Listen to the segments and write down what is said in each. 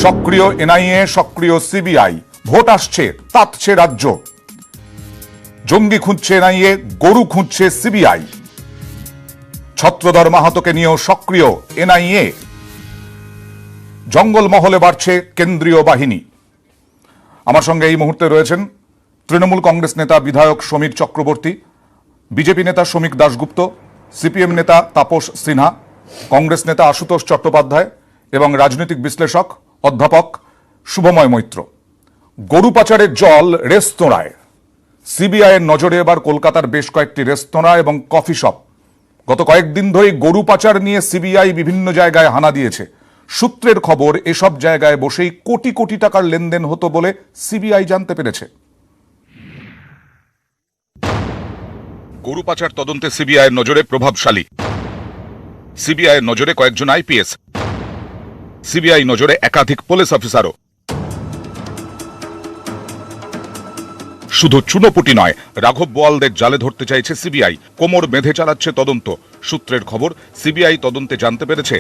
সক্রিয় এনআইএ, সক্রিয় CBI, vote আসছে তাতছে রাজ্য। জঙ্গি খুঁজছে এনআইএ, গরু খুঁজছে সিবিআই। ছত্রধর মাহাতোকে নিয়েও সক্রিয় এনআইএ। জঙ্গলমহলে বাড়ছে কেন্দ্রীয় বাহিনী। আমার সঙ্গে এই মুহূর্তে রয়েছেন তৃণমূল কংগ্রেস নেতা বিধায়ক সমীর চক্রবর্তী, বিজেপি নেতা শ্রমিক দাশগুপ্ত, সিপিএম নেতা তাপস সিনহা, কংগ্রেস নেতা আশুতোষ চট্টোপাধ্যায় এবং রাজনৈতিক বিশ্লেষক অধ্যাপক শুভময় মৈত্র। গরু পাচারের জল রেস্তোরাঁয়। সিবিআইয়ের নজরে এবার কলকাতার বেশ কয়েকটি রেস্তোরাঁ এবং কফি শপ। গত কয়েকদিন ধরেই গরু পাচার নিয়ে সিবিআই বিভিন্ন জায়গায় হানা দিয়েছে। সূত্রের খবর, এসব জায়গায় বসেই কোটি কোটি টাকার লেনদেন হতো বলে সিবিআই জানতে পেরেছে। গরু পাচার তদন্তে সিবিআইয়ের নজরে প্রভাবশালী। সিবিআইয়ের নজরে কয়েকজন আইপিএস, সিবিআই নজরে একাধিক পুলিশ অফিসারও। শুধু চুনোপুটি নয়, রাঘব বোয়ালদের জালে ধরতে চাইছে সিবিআই। কোমর বেঁধে চালাচ্ছে তদন্ত। সূত্রের খবর, সিবিআই তদন্তে জানতে পেরেছে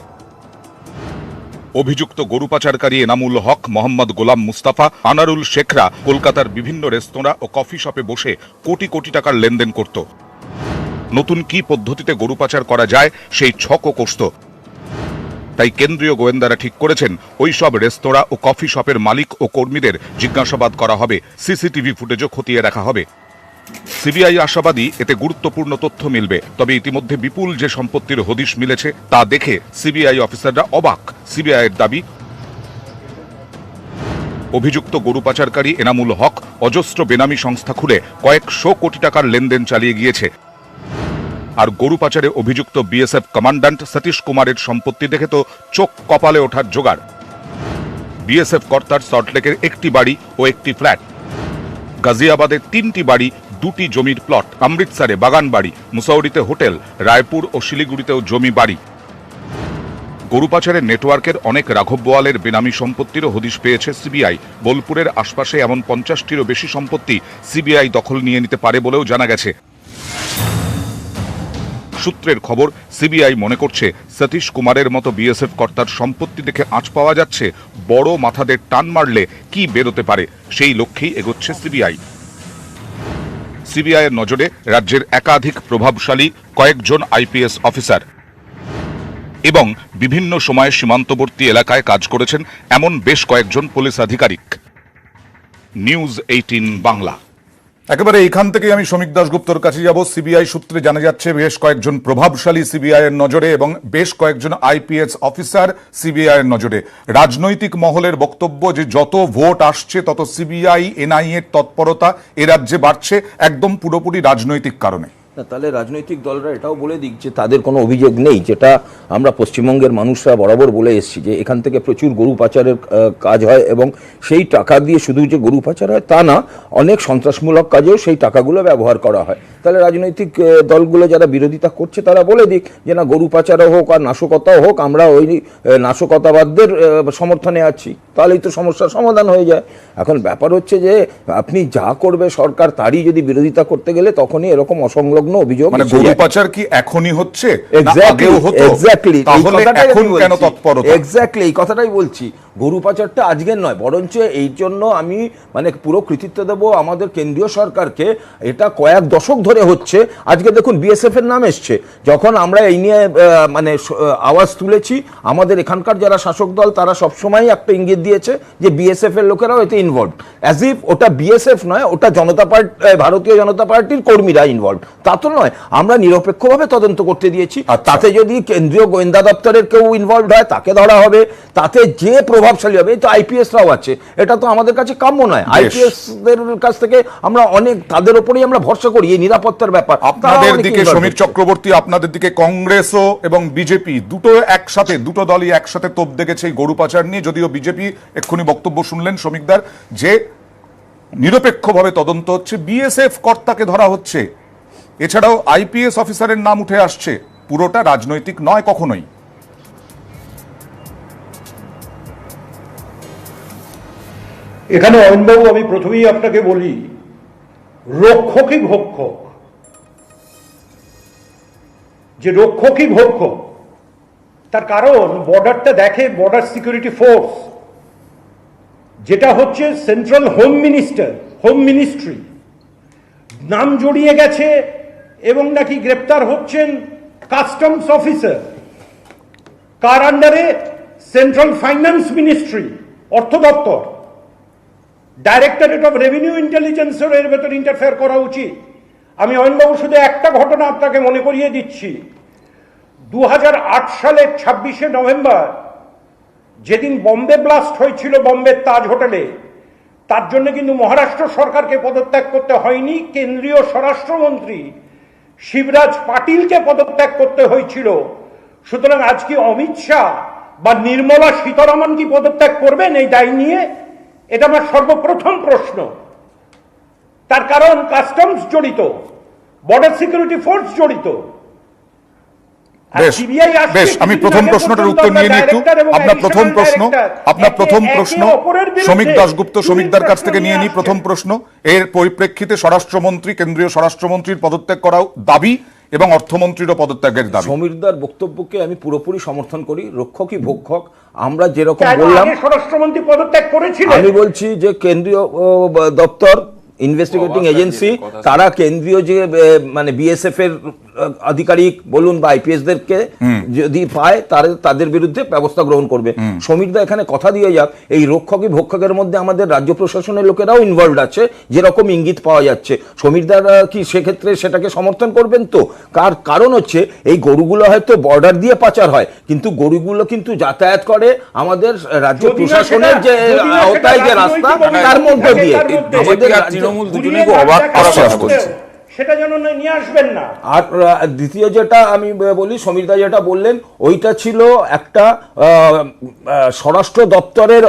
অভিযুক্ত গরু পাচারকারী এনামুল হক, মোহাম্মদ গোলাম মুস্তাফা, আনারুল শেখরা কলকাতার বিভিন্ন রেস্তোরাঁ ও কফি শপে বসে কোটি কোটি টাকার লেনদেন করত। নতুন কি পদ্ধতিতে গরু পাচার করা যায় সেই ছকও কষত। তাই কেন্দ্রীয় গোয়েন্দারা ঠিক করেছেন ওই সব রেস্তোরাঁ ও কফি শপের মালিক ও কর্মীদের জিজ্ঞাসাবাদ করা হবে, সিসিটিভি ফুটেজও খতিয়ে রাখা হবে। সিবিআই আশাবাদী এতে গুরুত্বপূর্ণ তথ্য মিলবে। তবে ইতিমধ্যে বিপুল যে সম্পত্তির হদিশ মিলেছে তা দেখে সিবিআই অফিসাররা অবাক। সিবিআইয়ের দাবি, অভিযুক্ত গরু পাচারকারী এনামুল হক অজস্র বেনামি সংস্থা খুলে কয়েকশো কোটি টাকার লেনদেন চালিয়ে গিয়েছে। আর গরু পাচারে অভিযুক্ত বিএসএফ কমান্ড্যান্ট সতীশ কুমারের সম্পত্তি দেখে তো চোখ কপালে ওঠার জোগাড়। বিএসএফ কর্তার সল্টলেকের একটি বাড়ি ও একটি ফ্ল্যাট, গাজিয়াবাদের 3টি বাড়ি, 2টি জমির প্লট, অমৃতসরে বাগান বাড়ি, মুসৌরিতে হোটেল, রায়পুর ও শিলিগুড়িতেও জমি বাড়ি। গরু পাচারের নেটওয়ার্কের অনেক রাঘব বোয়ালের বেনামি সম্পত্তিরও হদিশ পেয়েছে সিবিআই। বোলপুরের আশপাশে এমন 50টিরও বেশি সম্পত্তি সিবিআই দখল নিয়ে নিতে পারে বলেও জানা গেছে। সূত্রের খবর, সিবিআই মনে করছে সতীশ কুমারের মতো বিএসএফ কর্তার সম্পত্তি দেখে আঁচ পাওয়া যাচ্ছে। বড় মাথাদের টান মারলে কি বেরোতে পারে, সেই লক্ষ্যেই এগোচ্ছে সিবিআই। সিবিআইয়ের নজরে রাজ্যের একাধিক প্রভাবশালী কয়েকজন আইপিএস অফিসার এবং বিভিন্ন সময়ে সীমান্তবর্তী এলাকায় কাজ করেছেন এমন বেশ কয়েকজন পুলিশ আধিকারিক। নিউজ 18 বাংলা। একেবারে এইখান থেকে আমি সমীক দাশগুপ্তর কাছে যাব। সিবিআই সূত্রে জানা যাচ্ছে বেশ কয়েকজন প্রভাবশালী সিবিআই এর নজরে এবং বেশ কয়েকজন আইপিএস অফিসার সিবিআই এর নজরে। রাজনৈতিক মহলের বক্তব্য যে যত ভোট আসছে তত সিবিআই এনআইএ এর তৎপরতা এ রাজ্যে বাড়ছে, একদম পুরোপুরি রাজনৈতিক কারণে। না, তাহলে রাজনৈতিক দলরা এটাও বলে দিক যে তাদের কোনো অভিযোগ নেই, যেটা আমরা পশ্চিমবঙ্গের মানুষরা বরাবর বলে এসেছি যে এখান থেকে প্রচুর গরু পাচারের কাজ হয় এবং সেই টাকা দিয়ে শুধু যে গরু পাচার হয় তা না, অনেক সন্ত্রাসমূলক কাজেও সেই টাকাগুলো ব্যবহার করা হয়। তাহলে রাজনৈতিক দলগুলো যারা বিরোধিতা করছে তারা বলে দিক যে না, গরু পাচারও হোক আর নাশকতাও হোক, আমরা ওই নাশকতাবাদদের সমর্থনে আছি, তাহলেই তো সমস্যার সমাধান হয়ে যায়। এখন ব্যাপার হচ্ছে যে আপনি যা করবে সরকার তারই যদি বিরোধিতা করতে গেলে তখনই এরকম অসংলগ্ন অভিযোগ। মানে গরু পাচার কি এখনই হচ্ছে? এক্স্যাক্টলি এই কথাটাই বলছি। গরু পাচারটা আজকের নয়, বরঞ্চ এই জন্য আমি মানে পুরো কৃতিত্ব দেব আমাদের কেন্দ্রীয় সরকারকে। এটা কয়েক দশক ধরে হচ্ছে। আজকে দেখুন বিএসএফ এর নাম এসছে। যখন আমরা এই নিয়ে মানে আওয়াজ তুলেছি, আমাদের এখানকার যারা শাসক দল তারা সবসময় একটা ইঙ্গিত দিয়েছে যে বিএসএফ এর লোকেরাও এতে ইনভলভ, অ্যাজ ইফ ওটা বিএসএফ নয়, ওটা জনতা পার্টি, ভারতীয় জনতা পার্টির কর্মীরা ইনভলভ। তা তো নয়, আমরা নিরপেক্ষভাবে তদন্ত করতে দিয়েছি। তাতে যদি কেন্দ্রীয় গোয়েন্দা দপ্তরের কেউ ইনভলভ হয় তাকে ধরা হবে, তাতে যে প্রভাবশালী হবে। তো আইপিএসরাও আছে, এটা তো আমাদের কাছে কাম্য নয়। আইপিএস দের কাছ থেকে আমরা অনেক, তাদের উপরেই আমরা ভরসা করি এই নিরাপত্তার ব্যাপার। আপনাদের দিকে সমীর চক্রবর্তী, আপনাদের দিকে কংগ্রেসও এবং বিজেপি দুটো একসাথে, দুটো দলই একসাথে তোপ দেখেছে এই গরু পাচার নিয়ে। যদিও বিজেপি এক্ষুনি বক্তব্য শুনলেন সমীকদার যে নিরপেক্ষভাবে তদন্ত হচ্ছে, বিএসএফ কর্তাকে ধরা হচ্ছে, এছাড়াও আইপিএস অফিসারের নাম উঠে আসছে। পুরোটা রাজনৈতিক নয় কখনোই। এখানে অয়নবাবু, আমি প্রথমেই আপনাকে বলি, রক্ষকই ভক্ষক। যে রক্ষকই ভক্ষক, তার কারণ বর্ডারটা দেখে বর্ডার সিকিউরিটি ফোর্স, যেটা হচ্ছে সেন্ট্রাল হোম মিনিস্ট্রি নাম জড়িয়ে গেছে এবং নাকি গ্রেপ্তার হচ্ছেন কাস্টমস অফিসার, কার আন্ডারে? সেন্ট্রাল ফাইন্যান্স মিনিস্ট্রি, অর্থ দপ্তর। ডাইরেক্টরেট অফ রেভিনিউ ইন্টেলিজেন্সের এর ভেতর ইন্টারফেয়ার করা উচিত। আমি অয়নবাবু শুধু একটা ঘটনা আপনাকে মনে করিয়ে দিচ্ছি। 2008 সালের 26শে নভেম্বর যেদিন বম্বে ব্লাস্ট হয়েছিল বম্বের তাজ হোটেলে, তার জন্য কিন্তু মহারাষ্ট্র সরকারকে পদত্যাগ করতে হয়নি, কেন্দ্রীয় স্বরাষ্ট্রমন্ত্রী শিবরাজ পাটিলকে পদত্যাগ করতে হয়েছিল। সুতরাং আজকে অমিত শাহ বা নির্মলা সীতারামন কি পদত্যাগ করবেন এই দায় নিয়ে? এটা আমার সর্বপ্রথম প্রশ্ন। তার কারণ কাস্টমস জড়িত, বর্ডার সিকিউরিটি ফোর্স জড়িত। বেশ, আমি প্রথম প্রশ্নটার উত্তর নিয়ে নিই একটু। আপনার প্রথম প্রশ্ন শ্রমিক দাশগুপ্ত, শ্রমিকদার কাছ থেকে নিয়ে নিই প্রথম প্রশ্ন। এর পরিপ্রেক্ষিতে স্বরাষ্ট্রমন্ত্রী, কেন্দ্রীয় স্বরাষ্ট্রমন্ত্রীর পদত্যাগ করা দাবি এবং অর্থমন্ত্রীরও পদত্যাগের দাবি। সমীরদার বক্তব্যকে আমি পুরোপুরি সমর্থন করি। রক্ষকই ভক্ষক, আমরা যেরকম বললাম, স্বরাষ্ট্রমন্ত্রী পদত্যাগ করেছিল। আমি বলছি যে কেন্দ্রীয় দপ্তর, ইনভেস্টিগেটিং এজেন্সি, তারা কেন্দ্রীয় যে মানে বিএসএফ এর আধিকারিক বলুন বা আইপিএসদেরকে যদি পায় তাদের বিরুদ্ধে ব্যবস্থা গ্রহণ করবে। সমীরদা এখানে কথা দিয়ে যাক, এই রক্ষকই ভক্ষকের মধ্যে আমাদের রাজ্য প্রশাসনের লোকেরাও ইনভলভড আছে, যেরকম ইঙ্গিত পাওয়া যাচ্ছে। সমীরদারা কি সেক্ষেত্রে সেটাকে সমর্থন করবেন? তো কারণ হচ্ছে এই গরুগুলো হয়তো বর্ডার দিয়ে পাচার হয়, কিন্তু গরুগুলো কিন্তু যাতায়াত করে আমাদের রাজ্য প্রশাসনের যে আওতায় যে রাস্তা, তার মধ্যে দিয়ে আমাদের তৃণমূল দুজনেই অবাক করা চেষ্টা করছে। সেটা যেন নিয়ে আসবেন না। আর দ্বিতীয় যেটা আমি বলি, সমীরদা যেটা বললেন, ওইটা ছিল একটা স্বরাষ্ট্র দপ্তরের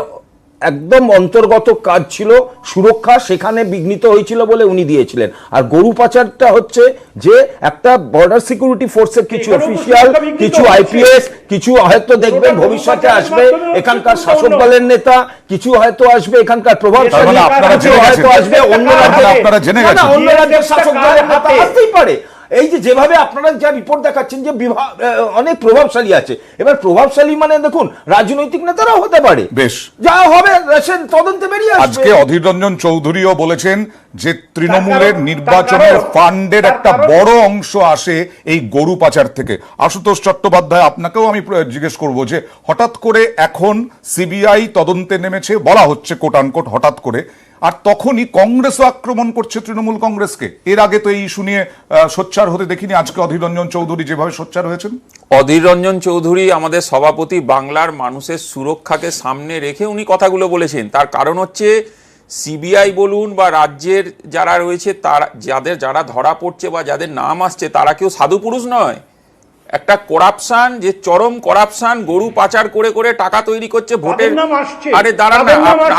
একদম অন্তর্গত কাজ ছিল, সুরক্ষা সেখানে বিঘ্নিত হয়েছিল বলে উনি দিয়েছিলেন। আর গরু পাচারটা হচ্ছে যে একটা বর্ডার সিকিউরিটি ফোর্সের কিছু অফিসিয়াল, কিছু আইপিএস, কিছু হয়তো দেখবেন ভবিষ্যতে আসবে এখানকার শাসক দলের নেতা, কিছু হয়তো আসবে এখানকার প্রভাবশালী, হয়তো আসবে অন্য রাজ্যের শাসক দলের নেতা, আসতেই পারে। এই যে যেভাবে আপনারা যা রিপোর্ট দেখাচ্ছেন যে অনেক প্রভাবশালী আছে, এবার প্রভাবশালী মানে দেখুন রাজনৈতিক নেতারাও হতে পারে। বেশ, যা হবে তদন্তে বেরিয়ে আসবে। আজকে অধীর রঞ্জন চৌধুরীও বলেছেন যে তৃণমূলের নির্বাচনের ফান্ডের একটা বড় অংশ আসে এই গরু পাচার থেকে। আশুতোষ চট্টোপাধ্যায়, আপনাকেও আমি জিজ্ঞেস করব যে হঠাৎ করে এখন সিবিআই তদন্তে নেমেছে, বলা হচ্ছে কোট আনকোট হঠাৎ করে, আর তখনই কংগ্রেসও আক্রমণ করছে তৃণমূল কংগ্রেসকে। এর আগে তো এই ইস্যু নিয়ে সোচ্চার হতে দেখিনি, আজকে অধীর রঞ্জন চৌধুরী যেভাবে সোচ্চার হয়েছেন। অধীর রঞ্জন চৌধুরী আমাদের সভাপতি, বাংলার মানুষের সুরক্ষাকে সামনে রেখে উনি কথাগুলো বলেছেন। তার কারণ হচ্ছে সিবিআই বলুন বা রাজ্যের যারা রয়েছে, তারা যারা ধরা পড়ছে বা যাদের নাম আসছে, তারা কেউ সাধু পুরুষ নয়। একটা করাপশন, যে চরম করাপশন, গরু পাচার করে করে টাকা তৈরি করছে ভোটের। আরে দাঁড়ান না,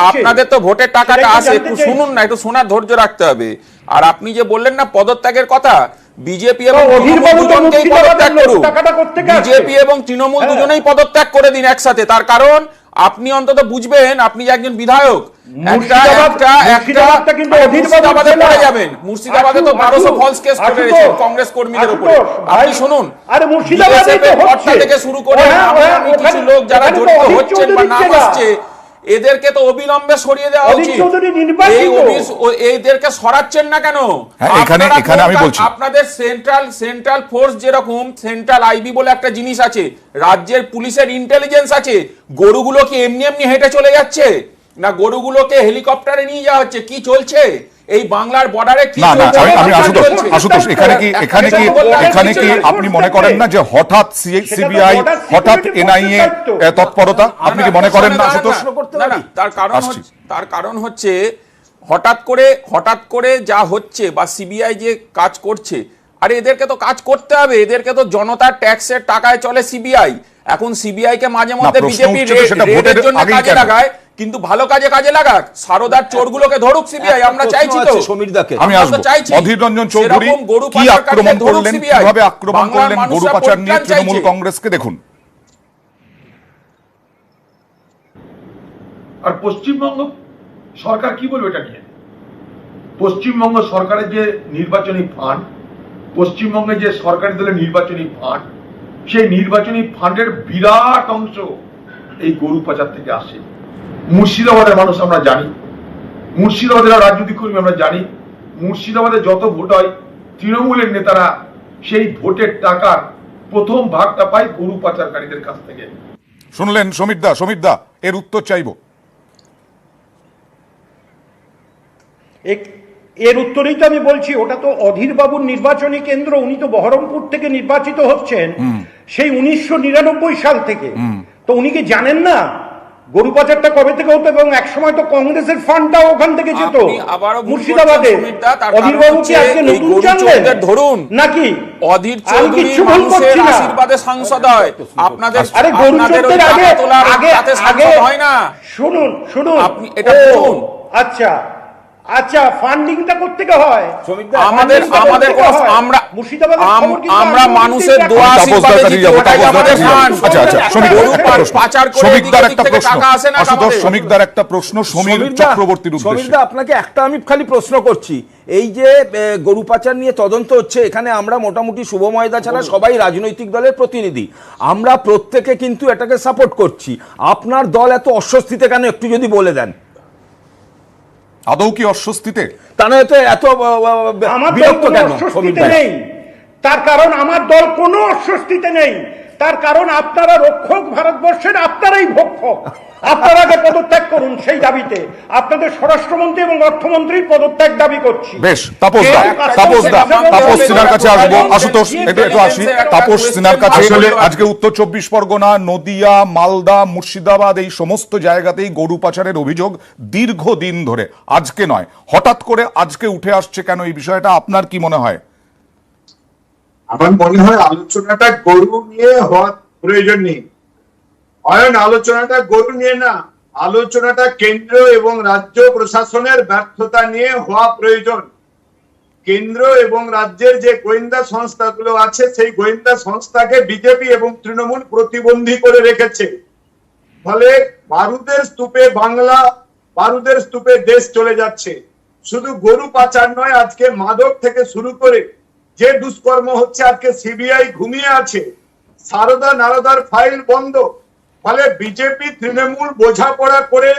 আপনাদের তো ভোটের টাকাটা আসে, একটু শুনুন না, একটু শোনার ধৈর্য রাখতে হবে। আর আপনি যে বললেন না পদত্যাগের কথা, বিজেপি এবং দুজনকেই পদত্যাগ করুন, বিজেপি এবং তৃণমূল দুজনেই পদত্যাগ করে দিন একসাথে। তার কারণ আপনি অন্তত বুঝবেন, আপনি যে একজন বিধায়ক, মুর্শিদাবাদে পড়ে যাবেন। মুর্শিদাবাদে তো 1200 ফলস কেস করে রেখেছেন কংগ্রেস কর্মীদের উপরে। আপনি শুনুন, থেকে শুরু করে কিছু লোক যারা জড়িত হচ্ছেন বা নাম আসছে, এদেরকে তো অবিলম্বে সরিয়ে দেওয়া উচিত। এদেরকে সরাচ্ছেন না কেন? এখানে আমি বলছি, আপনাদের সেন্ট্রাল ফোর্স, যেরকম সেন্ট্রাল আইবি বলে একটা জিনিস আছে, রাজ্যের পুলিশের ইন্টেলিজেন্স আছে। গরুগুলো কি এমনি এমনি হেঁটে চলে যাচ্ছে না গরুগুলোকে হেলিকপ্টারে নিয়ে যাওয়া হচ্ছে? কি চলছে এই বাংলার বর্ডারে? কি চলছে? আমি আশুতোষ, এখানে কি আপনি মনে করেন না যে হঠাৎ সিবিআই, হঠাৎ এনআইএ তৎপরতা, আপনি কি মনে করেন না আশুতোষ? না, তার কারণ হচ্ছে হঠাৎ করে যা হচ্ছে বা সিবিআই যে কাজ করছে, আরে এদেরকে তো কাজ করতে হবে, এদেরকে তো জনতার ট্যাক্সের টাকায় চলে সিবিআই। এখন সিবিআই কে মাঝে মধ্যে বিজেপি রেডের জন্য কাজে লাগায়, কিন্তু ভালো কাজে লাগাক, সারদার চোরগুলোকে ধরুক সিবিআই। আমরা চাইছি তো সমীরদাকে, আমি আসবো। অধীর রঞ্জন চৌধুরী কি আক্রমণ করলেন, কিভাবে আক্রমণ করলেন গরু পাচার নিয়ে তৃণমূল কংগ্রেসকে, দেখুন। আর পশ্চিমবঙ্গ সরকার কি বলবে এটা নিয়ে? পশ্চিমবঙ্গ সরকারের যে নির্বাচনী ফান্ড, পশ্চিমবঙ্গে যে সরকারি দলের নির্বাচনী ফান্ড, সেই নির্বাচনী ফান্ডের বিরাট অংশ এই গরু পাচার থেকে আসে। মুর্শিদাবাদের মানুষ আমরা জানি, মুর্শিদাবাদের রাজনৈতিক কর্মী আমরা জানি, মুর্শিদাবাদে যত ভোট হয় তৃণমূলের নেতারা সেই ভোটের টাকার প্রথম ভাগটা পায় গরু পাচারকারীদের কাছ থেকে। শুনলেন সমীর দা এর উত্তর চাইবো। এর উত্তরেই তো আমি বলছি, ওটা তো অধীর বাবুর নির্বাচনী কেন্দ্র, উনি তো বহরমপুর থেকে নির্বাচিত হচ্ছেন সেই 1999 সাল থেকে। তো উনি কি জানেন না গরু পাচারটা কবে থেকে হতো? এবং একসময় তো কংগ্রেসের ফান্ডটাও ওখান থেকে যেত মুর্শিদাবাদে। অধীর বাবু কি আজকে নতুন জানলেন ধরুন নাকি? অধীর চৌধুরী মানুষের আশীর্বাদে সাংসদ হয়, আপনাদের আরে গরু চোরদের আগে হয় না। শুনুন আপনি এটা বলুন। আচ্ছা ফান্ডিংটা কোত্থেকে হয়? আমাদের আমরা মানুষের দোয়া আশীর্বাদে জিতি, ওটাই আমাদের ফান্ড। পাচার করে টাকা আসে না। শ্রমিকদার একটা প্রশ্ন সমীর চক্রবর্তীর উদ্দেশ্যে। আপনাকে একটা আমি খালি প্রশ্ন করছি, এই যে গরু পাচার নিয়ে তদন্ত হচ্ছে, এখানে আমরা মোটামুটি শুভময়দা ছাড়া সবাই রাজনৈতিক দলের প্রতিনিধি, আমরা প্রত্যেকে কিন্তু এটাকে সাপোর্ট করছি। আপনার দল এত অস্বস্তিতে কেন, একটু যদি বলে দেন। আদৌ কি অস্বস্তিতে? তাহলে এত বিরক্ত কেন? নেই, তার কারণ আমার দল কোনো অস্বস্তিতে নেই। তার কারণ আপনারা রক্ষক ভারতবর্ষের, আপনারাই ভক্ষক। আপনারা আগে পদত্যাগ করুন, সেই দাবিতে আপনাদের স্বরাষ্ট্রমন্ত্রী এবং অর্থমন্ত্রীর পদত্যাগ দাবি করছি। বেশ, তাপস সিনহার কাছে আসবো। আশুতোষ একটু আসি তাপস সিনহার কাছে। আজকে উত্তর 24 পরগনা, নদিয়া, মালদা, মুর্শিদাবাদ এই সমস্ত জায়গাতেই গরু পাচারের অভিযোগ দীর্ঘদিন ধরে, আজকে নয়, হঠাৎ করে আজকে উঠে আসছে কেন এই বিষয়টা, আপনার কি মনে হয়? আমার মনে হয় আলোচনাটা গরু নিয়ে হওয়ার প্রয়োজন নেই। আলোচনাটা গরু নিয়ে না, আলোচনাটা কেন্দ্র এবং রাজ্য প্রশাসনের ব্যর্থতা নিয়ে হওয়া প্রয়োজন। কেন্দ্র এবং রাজ্যের যে গোয়েন্দা সংস্থাগুলো আছে, সেই গোয়েন্দা সংস্থাকে বিজেপি এবং তৃণমূল প্রতিবন্ধী করে রেখেছে। ফলে বারুদের স্তূপে বাংলা, বারুদের স্তূপে দেশ চলে যাচ্ছে। শুধু গরু পাচার নয়, আজকে মাদক থেকে শুরু করে যে দুষ্কর্ম হচ্ছে, আজকে সিবিআই ঘুমিয়ে আছে, সারদা নারদার ফাইল বন্ধ। ফলে বিজেপি তৃণমূল বোঝাপড়া করে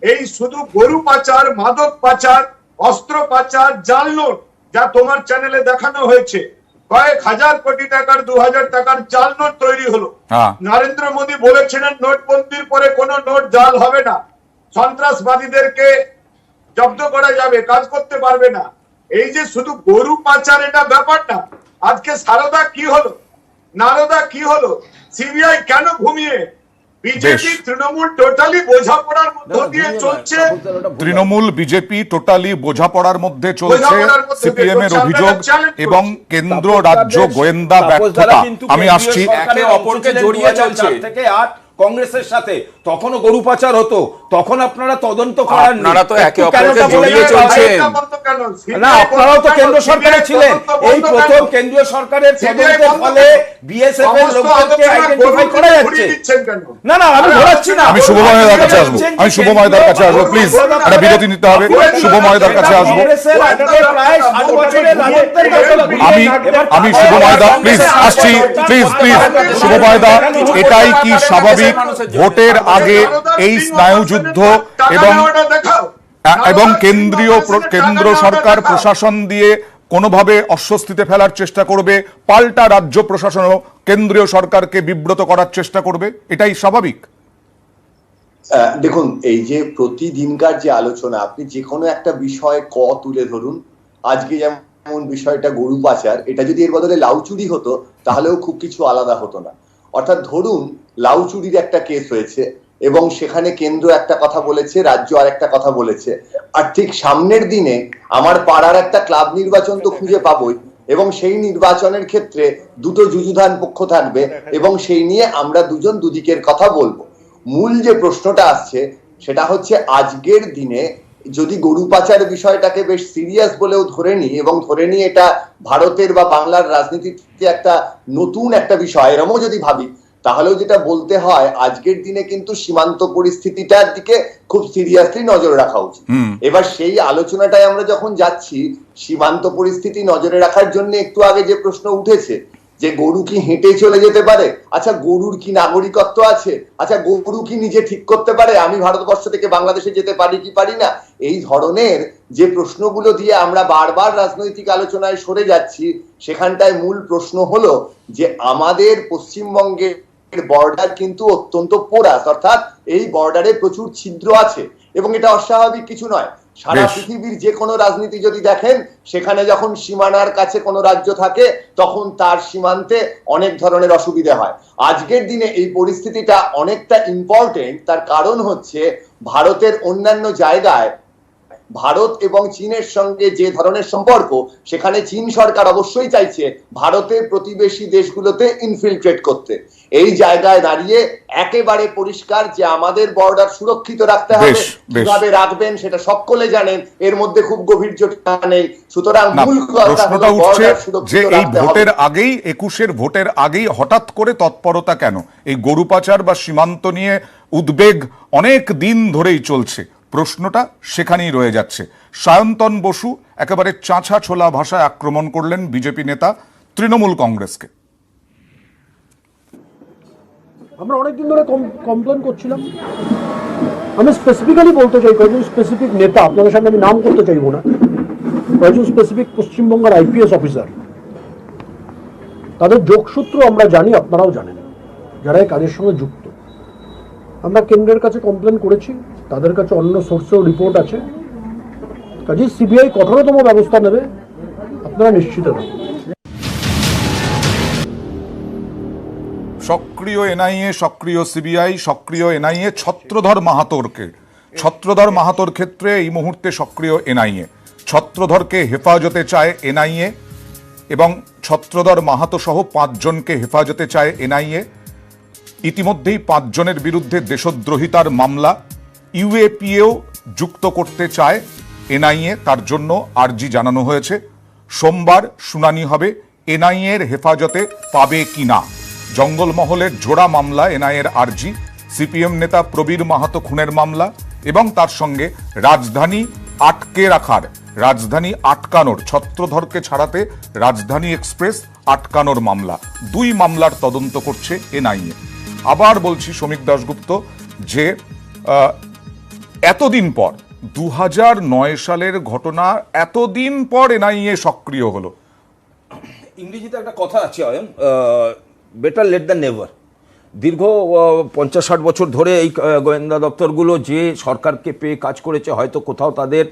এই শুধু গরু পাচার, মাদক পাচার, অস্ত্র পাচার, জাল নোট, যা তোমার চ্যানেলে দেখানো হয়েছে, কয়েক হাজার কোটি টাকার, 2000 টাকার জাল নোট তৈরি হলো। নরেন্দ্র মোদী বলেছিলেন নোটবন্দির পরে কোনো নোট জাল হবে না, সন্ত্রাসবাদীদেরকে জব্দ করা যাবে, কাজ করতে পারবে না। এই যে শুধু গরু পাচার, এটা ব্যাপার না। আজকে সারদা কি হলো, নারদা কি হলো, সিবিআই কেন ঘুমিয়ে? বিজেপি তৃণমূল টোটালি বোঝাপড়ার মধ্যে দিয়ে চলছে। তৃণমূল বিজেপি টোটালি বোঝাপড়ার মধ্যে চলছে, সিপিএম এর অভিযোগ এবং কেন্দ্র রাজ্য গোয়েন্দা ব্যর্থতা। আমি আসছি, একে অপরকে জড়িয়ে চলছে। কংগ্রেসের সাথে তখনও গরু পাচার হতো, তখন আপনারা তদন্ত করেন। আপনারা তো একে অপরকে জড়িয়ে চলছেন না, আপনারাও তো কেন্দ্র সরকারে ছিলেন। এই প্রথম কেন্দ্রীয় সরকারের তদন্তের ফলে বিএসএফ এর লোকদেরকে আইডেন্টিফাই করা যাচ্ছে। না না, আমি বলছি না। আমি শুভময়দার কাছে আসবো, প্লিজ একটা বিরতি নিতে হবে। শুভময়দার কাছে আসবো। আমি শুভময়দা, প্লিজ আসছি, প্লিজ শুভময়দা, এটাই কি স্বাভাবিক ভোটের আগে এই স্নায়ুযুদ্ধ এবং কেন্দ্র সরকার প্রশাসন দিয়ে কোনোভাবে অস্বস্তিতে ফেলার চেষ্টা করবে, পাল্টা রাজ্য প্রশাসনও কেন্দ্রীয় সরকারকে বিব্রত করার চেষ্টা করবে, এটাই স্বাভাবিক? দেখুন, এই যে প্রতিদিনকার যে আলোচনা, আপনি যে কোনো একটা বিষয় তুলে ধরুন। আজকে যেমন বিষয়টা গরু পাচার, এটা যদি এর বদলে লাউ চুরি হতো তাহলেও খুব কিছু আলাদা হতো না। অর্থাৎ ধরুন লাউ চুরির একটা কেস হয়েছে এবং সেখানে কেন্দ্র একটা কথা বলেছে, রাজ্য আর একটা কথা বলেছে, আর ঠিক সামনের দিনে আমার পাড়ার একটা ক্লাব নির্বাচন তো খুঁজে পাবোই, এবং সেই নির্বাচনের ক্ষেত্রে দুটো যুযুধান পক্ষ থাকবে এবং সেই নিয়ে আমরা দুজন দুদিকের কথা বলবো। মূল যে প্রশ্নটা আসছে সেটা হচ্ছে, আজকের দিনে যদি গরু পাচার বিষয়টাকে বেশ সিরিয়াস বলেও ধরে নিই এবং ধরে নিই এটা ভারতের বা বাংলার রাজনীতিতে একটা নতুন একটা বিষয় এরমও যদি ভাবি, তাহলেও যেটা বলতে হয়, আজকের দিনে কিন্তু সীমান্ত পরিস্থিতিটার দিকে খুব সিরিয়াসলি নজর রাখা উচিত। এবার সেই আলোচনাটাই আমরা যখন যাচ্ছি, সীমান্ত পরিস্থিতি নজরে রাখার জন্য একটু আগে যে প্রশ্ন উঠেছে যে গরু কি হেঁটে চলে যেতে পারে? আচ্ছা, গরুর কি নাগরিকত্ব আছে? আচ্ছা, গরু কি নিজে ঠিক করতে পারে আমি ভারতবর্ষ থেকে বাংলাদেশে যেতে পারি কি পারি না? এই ধরনের যে প্রশ্নগুলো দিয়ে আমরা বারবার রাজনৈতিক আলোচনায় সরে যাচ্ছি, সেখানটায় মূল প্রশ্ন হলো যে আমাদের পশ্চিমবঙ্গের বর্ডার কিন্তু অত্যন্ত পোরাস, অর্থাৎ এই বর্ডারে প্রচুর ছিদ্র আছে এবং এটা অস্বাভাবিক কিছু নয়। সারা পৃথিবীর যে কোনো রাজনীতি যদি দেখেন, সেখানে যখন সীমানার কাছে কোনো রাজ্য থাকে তখন তার সীমান্তে অনেক ধরনের অসুবিধা হয়। আজকের দিনে এই পরিস্থিতিটা অনেকটা ইম্পর্টেন্ট, তার কারণ হচ্ছে ভারতের অন্যান্য জায়গায় ভারত এবং চীনের সঙ্গে যে ধরনের সম্পর্ক, সেখানে চীন সরকার অবশ্যই চাইছে ভারতের প্রতিবেশী দেশগুলোতে ইনফিলট্রেট করতে। এই জায়গায় দাঁড়িয়ে একেবারে পরিষ্কার যে আমাদের বর্ডার সুরক্ষিত রাখতে হবে। কিভাবে রাখবেন সেটা সকলে জানেন, এর মধ্যে খুব গভীর জটিলতা নেই। সুতরাং মূল প্রশ্নটা উঠছে যে এই ভোটের আগেই, 21-এর ভোটের আগেই হঠাৎ করে তৎপরতা কেন? এই গরু পাচার বা সীমান্ত নিয়ে উদ্বেগ অনেক দিন ধরেই চলছে, প্রশ্নটা সেখানেই রয়ে যাচ্ছে। সায়ন্তন বসু একেবারে চাঁচা ছোলা ভাষায় আক্রমণ করলেন বিজেপি নেতা তৃণমূল কংগ্রেসকে। আমরা অনেকদিন ধরে কমপ্লেন করছিলাম। আমি স্পেসিফিক্যালি বলতে চাই, কয়েকজন স্পেসিফিক নেতা, আপনাদের সামনে আমি নাম করতে চাইবো না, কয়েকজন স্পেসিফিক পশ্চিমবঙ্গের আইপিএস অফিসার, তাদের যোগসূত্র আমরা জানি, আপনারাও জানেন যারা এই কাজের সঙ্গে যুক্ত। আমরা কেন্দ্রের কাছে কমপ্লেন করেছি, তাদের কাছে অন্য সোর্সেও রিপোর্ট আছে। কাজে সিবিআই কঠোরতম ব্যবস্থা নেবে, আপনারা নিশ্চিত থাকুন। সক্রিয় এনআইএ, সক্রিয় সিবিআই, সক্রিয় এনআইএ ছত্রধর মাহাতোর ক্ষেত্রে এই মুহূর্তে সক্রিয় এনআইএ। ছত্রধরকে হেফাজতে চায় এনআইএ এবং ছত্রধর মাহাতো সহ 5 জনকে হেফাজতে চায় এনআইএ। ইতিমধ্যেই 5 জনের বিরুদ্ধে দেশদ্রোহিতার মামলা ইউএপিএও যুক্ত করতে চায় এনআইএ, তার জন্য আর্জি জানানো হয়েছে। সোমবার শুনানি হবে এনআইএর হেফাজতে পাবে কিনা। জঙ্গলমহলের জোড়া মামলা এনআইএর আর্জি, সিপিএম নেতা প্রবীর মাহাতো খুনের মামলা এবং তার সঙ্গে রাজধানী আটকানোর, ছত্রধরকে ছাড়াতে রাজধানী এক্সপ্রেস আটকানোর মামলা, 2 মামলার তদন্ত করছে এনআইএ। আবার বলছি শ্রমিক দাশগুপ্ত যে এতদিন পর 2009 সালের ঘটনা, এতদিন পর এনআইএ সক্রিয় হলো। ইংরেজিতে একটা কথা আছে, বেটার লেট দ্যান নেভার। দীর্ঘ 50-60 বছর ধরে এই গোয়েন্দা দপ্তরগুলো যে সরকারকে পেয়ে কাজ করেছে, হয়তো কোথাও তাদের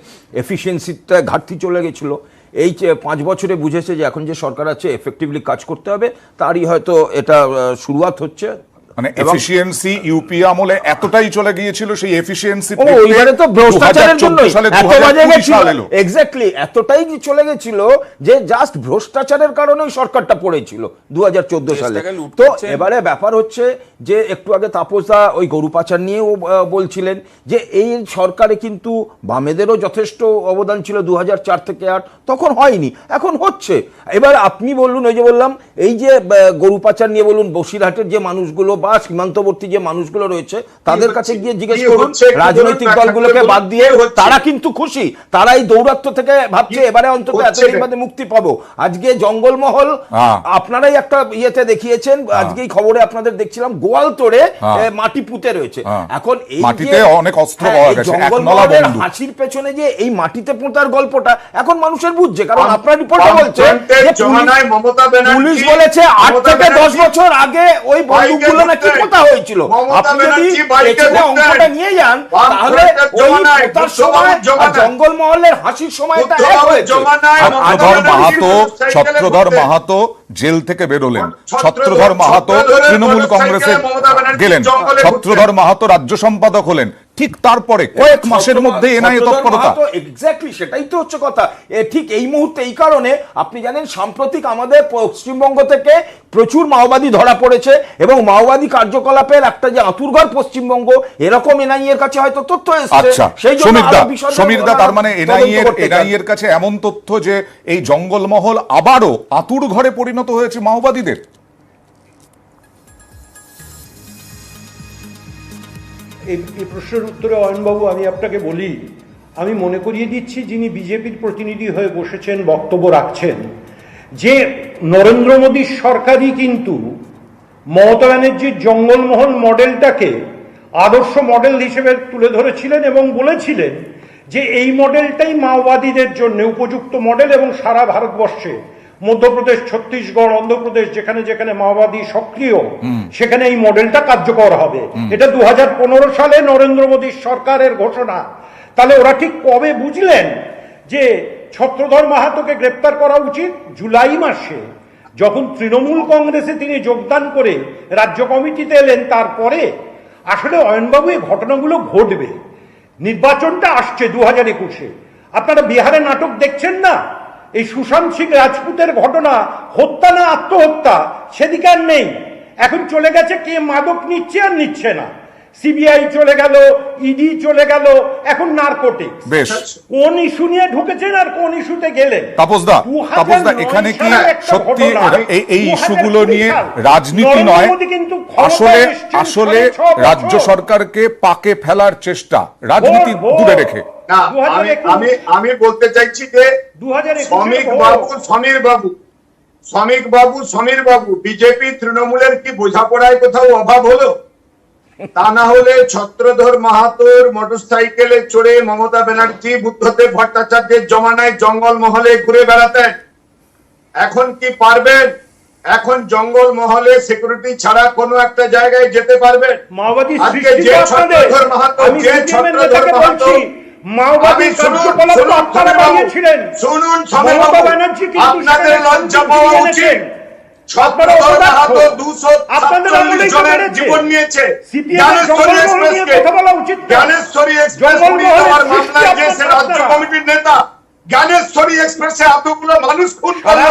এফিসিয়েন্সিতে ঘাটতি চলে গেছিলো। এই 5 বছরে বুঝেছে যে এখন যে সরকার আছে এফেক্টিভলি কাজ করতে হবে, তারই হয়তো এটা শুরুয়াত হচ্ছে। মানে এফিসিয়েন্সি ইউপি আমলে এতটাই চলে গিয়েছিল, সেই এফিসিয়েন্সি ওইবারে তো ভ্রষ্টাচারের জন্য এক্স্যাক্টলি এতটাই চলে গেছিল যে জাস্ট ভ্রষ্টাচারের কারণে ওই সরকারটা পড়েছিল 2014 সালে। তো এবারে ব্যাপার হচ্ছে যে একটু আগে তাপসদা ওই গরু পাচার নিয়েও বলছিলেন যে এই সরকারে কিন্তু বামেদেরও যথেষ্ট অবদান ছিল 2004 থেকে 8, তখন হয়নি, এখন হচ্ছে। এবার আপনি বলুন, ওই যে বললাম এই যে গরু পাচার নিয়ে বলুন, বসিরহাটের যে মানুষগুলো বা সীমান্তবর্তী যে মানুষগুলো রয়েছে তাদের কাছে গিয়ে জিজ্ঞেস করুন, রাজনৈতিক দলগুলোকে বাদ দিয়ে তারা কিন্তু খুশি, তারা এই দৌরাত্ম থেকে ভাবছে এবারে অন্তত এতদিন বাদে মুক্তি পাবো। আজকে জঙ্গলমহল আপনারাই একটা ইয়েতে দেখিয়েছেন, আজকে এই খবরে আপনাদের দেখছিলাম গোয়াল তোড়ে মাটি পুঁতে রয়েছে। এখন এই মাটিতে অনেক অস্ত্র পাওয়া গেছে, জঙ্গলমহলের হাসির পেছনে যে এই মাটিতে পোঁতার গল্পটা এখন মানুষের বুঝছে, কারণ আপনার রিপোর্টে বলছে পুলিশ বলেছে 8 থেকে 10 বছর আগে ওই বন্দুকগুলো নাকি পোঁতা হয়েছিল। আপনি যদি পেছনে অঙ্কটা নিয়ে যান তাহলে ওই পোঁতার সময় আর জঙ্গলমহলের হাসির সময়টা এক হয়েছে। ছত্রধর মাহাতো জেল থেকে বেরোলেন, ছত্রধর মাহাতো তৃণমূল কংগ্রেসে গেলেন, ছত্রধর মাহাতো রাজ্য সম্পাদক হলেন, ঠিক তারপরে কয়েক মাসের মধ্যে এনআইএ তৎপরতা। এক্স্যাক্টলি সেটাই তো হচ্ছে কথা। ঠিক এই মুহূর্তে এই কারণে আপনি জানেন সাম্প্রতিক আমাদের পশ্চিমবঙ্গ থেকে প্রচুর মাওবাদী ধরা পড়েছে এবং মাওবাদী কার্যকলাপের একটা যে আতুরঘর পশ্চিমবঙ্গ, এরকম এনআইএ এর কাছে হয়তো তথ্য এসেছে। সেই জন্য সমীরদা, তার মানে এনআইএ এর কাছে এমন তথ্য যে এই জঙ্গলমহল আবারও আতুরঘরে পরিণত হয়েছে মাওবাদীদের। এই প্রশ্নের উত্তরে অয়নবাবু আমি আপনাকে বলি, আমি মনে করিয়ে দিচ্ছি যিনি বিজেপির প্রতিনিধি হয়ে বসেছেন বক্তব্য রাখছেন, যে নরেন্দ্র মোদীর সরকারই কিন্তু মমতা ব্যানার্জির জঙ্গলমহল মডেলটাকে আদর্শ মডেল হিসেবে তুলে ধরেছিলেন এবং বলেছিলেন যে এই মডেলটাই মাওবাদীদের জন্য উপযুক্ত মডেল এবং সারা ভারতবর্ষে মধ্যপ্রদেশ, ছত্তিশগড়, অন্ধ্রপ্রদেশ যেখানে যেখানে মাওবাদী সক্রিয় সেখানে এই মডেলটা কার্যকর হবে। এটা 2015 সালে নরেন্দ্র মোদীর সরকারের ঘোষণা। তাহলে ওরা ঠিক কবে বুঝলেন যে ছত্রধর মাহাতোকে গ্রেপ্তার করা উচিত? জুলাই মাসে, যখন তৃণমূল কংগ্রেসে তিনি যোগদান করে রাজ্য কমিটিতে এলেন। তারপরে আসলে অয়নবাবু এই ঘটনাগুলো ঘটবে। নির্বাচনটা আসছে 2021-এ। আপনারা বিহারে নাটক দেখছেন না? এই সুশান্ত সিং রাজপুতের ঘটনা হত্যা না আত্মহত্যা সেদিকে আর নেই। এখন চলে গেছে কে মাদক নিচ্ছে আর নিচ্ছে না। সিবিআই চলে গেল, ইডি চলে গেল, এখন নারকোটিক্স। বেশ, কোন ইস্যু নিয়ে ঢুকেছেন আর কোন ইস্যুতে গেলেন? তাপসদা এখানে কি সত্যি এই ইস্যুগুলো নিয়ে রাজনীতি নয়, আসলে রাজ্য সরকারকে পাকে ফেলার চেষ্টা, রাজনীতি দূরে রেখে? না, আমি বলতে চাইছি যে সমীর বাবু বিজেপি তৃণমূলের কি বোঝাপড়ায় কোথাও অভাব হলো? তা না হলে ছত্রধর মাহাতোর মোটরসাইকেলে চড়ে মমতা ব্যানার্জি বুদ্ধদেব ভট্টাচার্যের জমানায় জঙ্গল মহলে ঘুরে বেড়াতেন। এখন কি পারবেন? এখন জঙ্গল মহলে সিকিউরিটি ছাড়া কোনো একটা জায়গায় যেতে পারবেন? মাওবাদী আজকে যে ছত্রধর মাহাতো শুনুন আপনাদের লজ্জা পাওয়া উচিত। ছত্রধর মাহাতো 247 জনের জীবন নিয়েছে। জ্ঞানেশ্বরী এক্সপ্রেস মামলায় যে রাজ্য কমিটির নেতা, জ্ঞানেশ্বরী এক্সপ্রেসে এতগুলো মানুষ খুন করলো।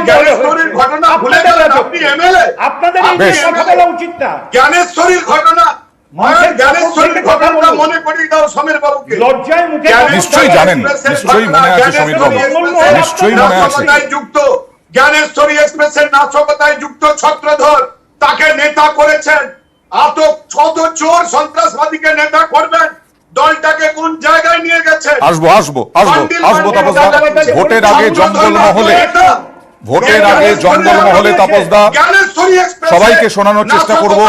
জ্ঞানেশ্বরীর ঘটনা ভুলে গেলেন আপনি এমএলএ? জ্ঞানেশ্বরীর ঘটনা, জ্ঞানেশ্বরীর ঘটনাটা মনে করিয়ে দাও সমীর বাবুকে। লজ্জায় মুখে নিশ্চয়ই জানেন, নিশ্চয়ই মনে আছে সমীর বাবু, নিশ্চয়ই মনে আছে। যুক্ত জ্ঞানেশ্বরী এক্সপ্রেসের নাশকতায় যুক্ত ছত্রধর, তাকে নেতা করেছেন। কত চোর সন্ত্রাসবাদীকে নেতা করবেন? দলটাকে কোন জায়গায় নিয়ে গেছেন? আসবো তাপসদা। ভোটের আগে জঙ্গলমহলে তাপসদা সবাইকে শোনানোর চেষ্টা করব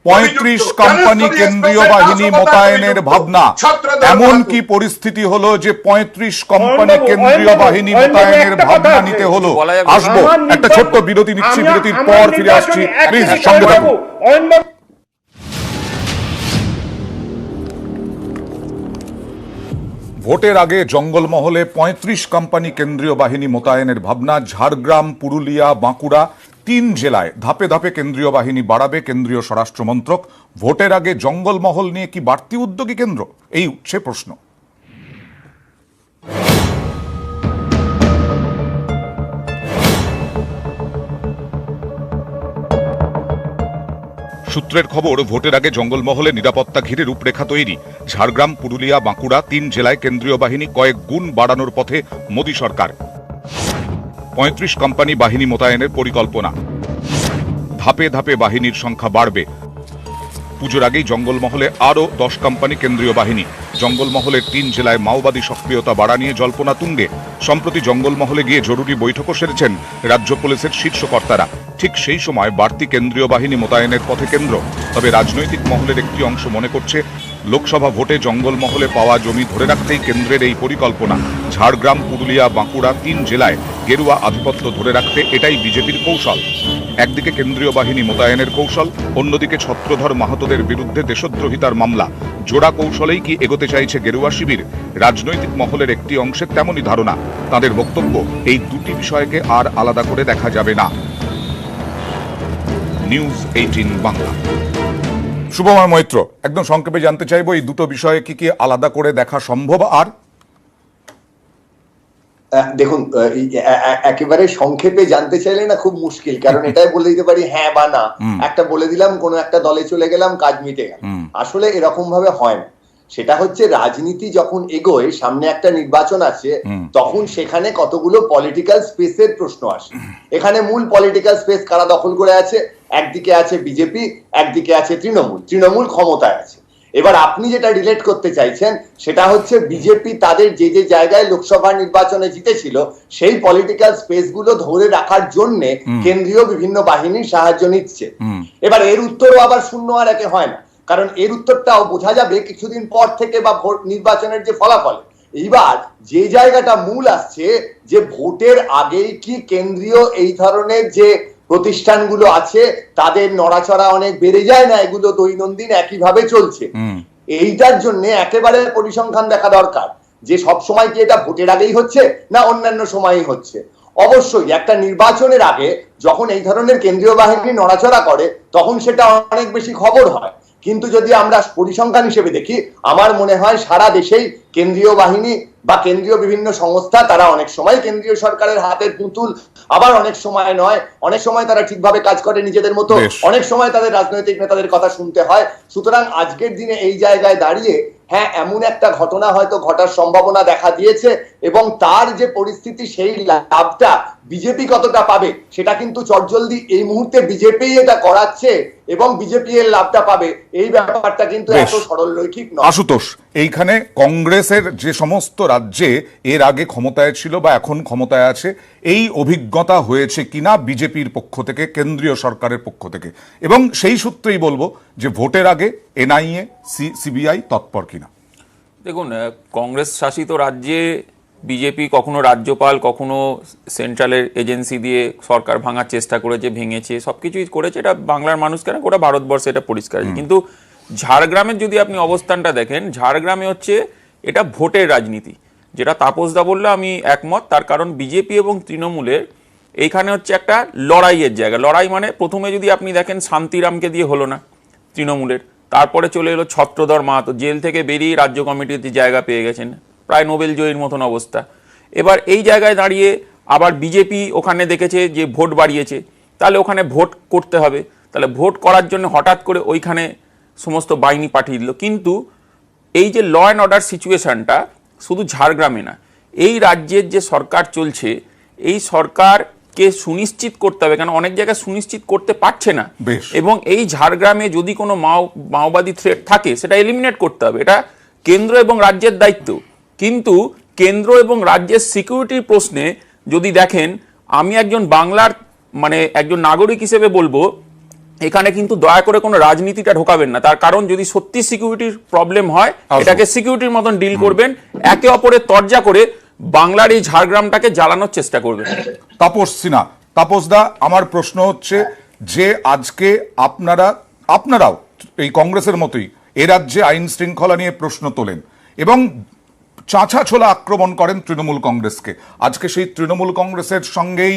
35 কোম্পানি কেন্দ্রীয় বাহিনী মোতায়েনের ভাবনা। এমন কি পরিস্থিতি হলো যে 35 কোম্পানি কেন্দ্রীয় বাহিনী মোতায়েনের ভাবনা নিতে হলো? আসবো, একটা ছোট্ট বিরতি নিচ্ছি, বিরতির পর ফিরে আসছি, প্লিজ সঙ্গে থাকুন। ভোটের আগে জঙ্গলমহলে 35 কোম্পানি কেন্দ্রীয় বাহিনী মোতায়েনের ভাবনা। ঝাড়গ্রাম, পুরুলিয়া, বাঁকুড়া 3 জেলায় ধাপে ধাপে কেন্দ্রীয় বাহিনী বাড়াবে কেন্দ্রীয় স্বরাষ্ট্র মন্ত্রক। ভোটের আগে জঙ্গলমহল নিয়ে কি বাড়তি উদ্যোগী কেন্দ্র? এই উঠছে প্রশ্ন। সূত্রের খবর, ভোটের আগে জঙ্গলমহলে নিরাপত্তা ঘিরে রূপরেখা তৈরি। ঝাড়গ্রাম, পুরুলিয়া, বাঁকুড়া 3 জেলায় কেন্দ্রীয় বাহিনী কয়েক গুণ বাড়ানোর পথে মোদী সরকার। 35 কোম্পানি বাহিনী মোতায়েনের পরিকল্পনা। ধাপে ধাপে বাহিনীর সংখ্যা বাড়বে। পুজোর আগেই জঙ্গলমহলে আরও 10 কোম্পানি কেন্দ্রীয় বাহিনী। জঙ্গলমহলের 3 জেলায় মাওবাদী সক্রিয়তা বাড়া নিয়ে জল্পনা তুঙ্গে। সম্প্রতি জঙ্গলমহলে গিয়ে জরুরি বৈঠকও সেরেছেন রাজ্য পুলিশের শীর্ষ কর্তারা। ঠিক সেই সময় বাড়তি কেন্দ্রীয় বাহিনী মোতায়েনের পথে কেন্দ্র। তবে রাজনৈতিক মহলের একটি অংশ মনে করছে, লোকসভা ভোটে জঙ্গলমহলে পাওয়া জমি ধরে রাখতেই কেন্দ্রের এই পরিকল্পনা। ঝাড়গ্রাম, পুরুলিয়া, বাঁকুড়া 3 জেলায় গেরুয়া আধিপত্য ধরে রাখতে এটাই বিজেপির কৌশল। একদিকে কেন্দ্রীয় বাহিনী মোতায়েনের কৌশল, অন্যদিকে ছত্রধর মাহাতোদের বিরুদ্ধে দেশদ্রোহিতার মামলা। জোড়া কৌশলেই কি এগোতে চাইছে গেরুয়া শিবির? রাজনৈতিক মহলের একটি অংশের তেমনই ধারণা। তাদের বক্তব্য, এই দুটি বিষয়কে আর আলাদা করে দেখা যাবে না। নিউজ 18 বাংলা। শুভময় মৈত্র, একদম সংক্ষেপে জানতে চাইবো, এই দুটো বিষয়ে কি কি আলাদা করে দেখা সম্ভব? আর দেখুন, একেবারে সংক্ষেপে জানতে চাইলে না খুব মুশকিল, কারণ এটাই বলে দিতে পারি হ্যাঁ বা না। একটা বলে দিলাম, কোনো একটা দলে চলে গেলাম, কাজ মিটে গেল। আসলে এরকম ভাবে হয় না। সেটা হচ্ছে রাজনীতি যখন এগোয়, সামনে একটা নির্বাচন আছে, তখন সেখানে কতগুলো পলিটিক্যাল স্পেসের প্রশ্ন আসে। এখানে মূল পলিটিক্যাল স্পেস কারা দখল করে আছে? একদিকে আছে বিজেপি, একদিকে আছে তৃণমূল। তৃণমূল ক্ষমতায় আছে। এবার আপনি যেটা রিলেট করতে চাইছেন সেটা হচ্ছে বিজেপি তাদের যে যে জায়গায় লোকসভা নির্বাচনে জিতেছিল সেই পলিটিক্যাল স্পেস গুলো ধরে রাখার জন্য কেন্দ্রীয় বিভিন্ন বাহিনীর সাহায্য নিচ্ছে। এবার এর উত্তরও আবার শূন্য আর একে হয় না, কারণ এর উত্তরটাও বোঝা যাবে কিছুদিন পর থেকে বা ভোট নির্বাচনের যে ফলাফল। এইবার যে জায়গাটা মূল আসছে যে ভোটের আগেই কি কেন্দ্রীয় এই ধরনের যে প্রতিষ্ঠানগুলো আছে তাদের নড়াচড়া অনেক বেড়ে যায় না, এগুলো দৈনন্দিন একইভাবে চলছে। এইটার জন্য একেবারে পরিসংখ্যান দেখা দরকার যে সব সময় কি এটা ভোটের আগেই হচ্ছে না অন্যান্য সময়ই হচ্ছে। অবশ্যই একটা নির্বাচনের আগে যখন এই ধরনের কেন্দ্রীয় বাহিনী নড়াচড়া করে তখন সেটা অনেক বেশি খবর হয়, কিন্তু যদি আমরা পরিসংখ্যান হিসেবে দেখি আমার মনে হয় সারা দেশেই কেন্দ্রীয় বাহিনী বা কেন্দ্রীয় বিভিন্ন সংস্থা তারা অনেক সময় কেন্দ্রীয় সরকারের হাতের পুতুল, আবার অনেক সময় নয়, অনেক সময় তারা ঠিকভাবে কাজ করে নিজেদের মতো, অনেক সময় তাদের রাজনৈতিক নেতাদের কথা শুনতে হয়। সুতরাং আজকের দিনে এই জায়গায় দাঁড়িয়ে হ্যাঁ এমন একটা ঘটনা হয়তো ঘটার সম্ভাবনা দেখা দিয়েছে এবং তার যে পরিস্থিতি সেই লাভটা বিজেপি কতটা পাবে সেটা কিন্তু চটজলদি এই মুহূর্তে বিজেপি এটা করাচ্ছে এবং বিজেপি এর লাভটা পাবে এই ব্যাপারটা কিন্তু এত সরল রৈখিক নয়। আশুতোষ, এইখানে কংগ্রেসের যে সমস্ত রাজ্যে এর আগে ক্ষমতায় ছিল বা এখন ক্ষমতায় আছে এই অভিজ্ঞতা হয়েছে কিনা বিজেপির পক্ষ থেকে, কেন্দ্রীয় সরকারের পক্ষ থেকে, এবং সেই সূত্রেই বলবো যে ভোটের আগে এনআইএ সিবিআই তৎপর কিনা। দেখুন, কংগ্রেস শাসিত রাজ্যে বিজেপি কখনো রাজ্যপাল কখনো সেন্ট্রালের এজেন্সি দিয়ে সরকার ভাঙার চেষ্টা করেছে, ভেঙেছে, সবকিছুই করেছে। এটা বাংলার মানুষকে না গোটা ভারতবর্ষে এটা পরিষ্কার আছে। কিন্তু ঝাড়গ্রামের যদি আপনি অবস্থানটা দেখেন, ঝাড়গ্রামে হচ্ছে এটা ভোটের রাজনীতি, যেটা তাপসদা বললো আমি একমত। তার কারণ বিজেপি এবং তৃণমূলের এইখানে হচ্ছে একটা লড়াইয়ের জায়গা। লড়াই মানে প্রথমে যদি আপনি দেখেন শান্তিরামকে দিয়ে হলো না তৃণমূলের, তারপরে চলে এলো ছত্রধর মাহাতো, জেল থেকে বেরিয়ে রাজ্য কমিটিতে জায়গা পেয়ে গেছেন, প্রায় নোবেল জয়ীর মতন অবস্থা। এবার এই জায়গায় দাঁড়িয়ে আবার বিজেপি ওখানে দেখেছে যে ভোট বাড়িয়েছে, তাহলে ওখানে ভোট করতে হবে, তাহলে ভোট করার জন্য হঠাৎ করে ওইখানে সমস্ত বাহিনী পাঠিয়ে দিল। কিন্তু এই যে ল অ্যান্ড অর্ডার সিচুয়েশনটা শুধু ঝাড়গ্রামে না, এই রাজ্যের যে সরকার চলছে এই সরকারকে সুনিশ্চিত করতে হবে, কারণ অনেক জায়গায় সুনিশ্চিত করতে পারছে না। এবং এই ঝাড়গ্রামে যদি কোনো মাওবাদী থ্রেট থাকে সেটা এলিমিনেট করতে হবে, এটা কেন্দ্র এবং রাজ্যের দায়িত্ব। কিন্তু কেন্দ্র এবং রাজ্যের সিকিউরিটির প্রশ্নে যদি দেখেন, আমি একজন বাংলার মানে একজন নাগরিক হিসেবে বলবো এখানে কিন্তু দয়া করে কোনো রাজনীতিটা ঢোকাবেন না। তার কারণ যদি সত্যি সিকিউরিটির প্রবলেম হয় এটাকে সিকিউরিটির মতন ডিল করবেন, একে অপরের তরজা করে বাংলার এই ঝাড়গ্রামটাকে জ্বালানোর চেষ্টা করবেন। তাপস সিনহা, তাপসদা, আমার প্রশ্ন হচ্ছে যে আজকে আপনারাও এই কংগ্রেসের মতোই এ রাজ্যে আইন শৃঙ্খলা নিয়ে প্রশ্ন তোলেন এবং চাঁচা ছোলা আক্রমণ করেন তৃণমূল কংগ্রেসকে। আজকে সেই তৃণমূল কংগ্রেসের সঙ্গেই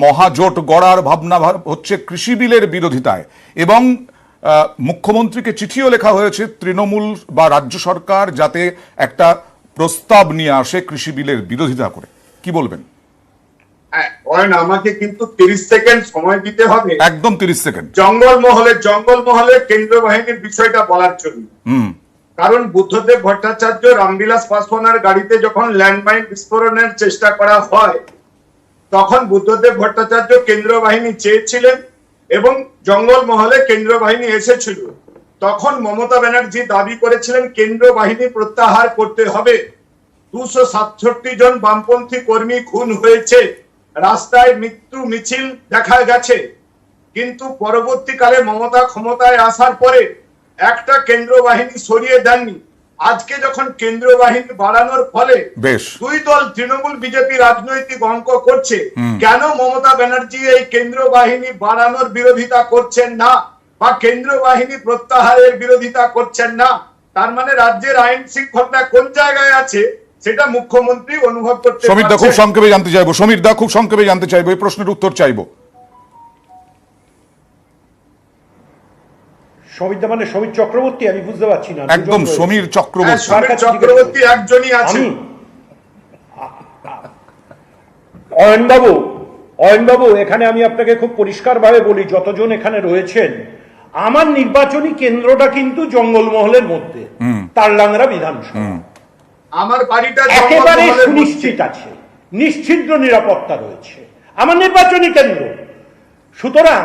মহাজোট গড়ার ভাবনা হচ্ছে কৃষি বিলের বিরোধিতায়, এবং মুখ্যমন্ত্রীকে চিঠিও লেখা হয়েছে তৃণমূল বা রাজ্য সরকার যাতে একটা প্রস্তাব নিয়ে আসে কৃষি বিলের বিরোধিতা করে। কি বলবেন? আমাকে কিন্তু 30 সেকেন্ড সময় দিতে হবে, একদম 30 সেকেন্ড, জঙ্গলমহলে কেন্দ্র বাহিনীর বিষয়টা বলার জন্য। কারণ বুদ্ধদেব ভট্টাচার্য রামবিলাস পাসওয়ানের গাড়িতে যখন ল্যান্ডমাইন বিস্ফোরণের চেষ্টা করা হয় তখন বুদ্ধদেব ভট্টাচার্য কেন্দ্র বাহিনী চেয়েছিলেন এবং জঙ্গলমহলে কেন্দ্র বাহিনী এসেছিল। তখন মমতা ব্যানার্জি দাবি করেছিলেন কেন্দ্র বাহিনী প্রত্যাহার করতে হবে। 267 জন বামপন্থী কর্মী খুন হয়েছে, রাস্তায় মৃত্যু মিছিল দেখা গেছে। কিন্তু পরবর্তীকালে মমতা ক্ষমতায় আসার পরে একটা কেন্দ্র বাহিনী সরিয়ে দেননি। আজকে যখন কেন্দ্র বাহিনী বাড়ানোর ফলে দুই দল তৃণমূল বিজেপি রাজনৈতিক অঙ্ক করছে, কেন মমতা ব্যানার্জি এই কেন্দ্র বাহিনী বাড়ানোর বিরোধিতা করছেন না বা কেন্দ্র বাহিনী প্রত্যাহারের বিরোধিতা করছেন না? তার মানে রাজ্যের আইন শৃঙ্খলা কোন জায়গায় আছে সেটা মুখ্যমন্ত্রী অনুভব করতে পারছেন। সমীরদা খুব সংক্ষেপে জানতে চাইবো, এই প্রশ্নের উত্তর চাইবো। সমীরদা মানে সমীর চক্রবর্তী? আমি বুঝতে পারছি না। একদম সমীর চক্রবর্তী একজনই আছে। অয়নবাবু, এখানে আমি আপনাকে খুব পরিষ্কারভাবে বলি, যতজন এখানে রয়েছেন, আমার নির্বাচনী কেন্দ্রটা কিন্তু জঙ্গলমহলের মধ্যে, তারলাংরা বিধানসভা। আমার বাড়িটা একেবারে সুনিশ্চিত আছে, নিশ্চিদ্র নিরাপত্তা রয়েছে আমার নির্বাচনী কেন্দ্র। সুতরাং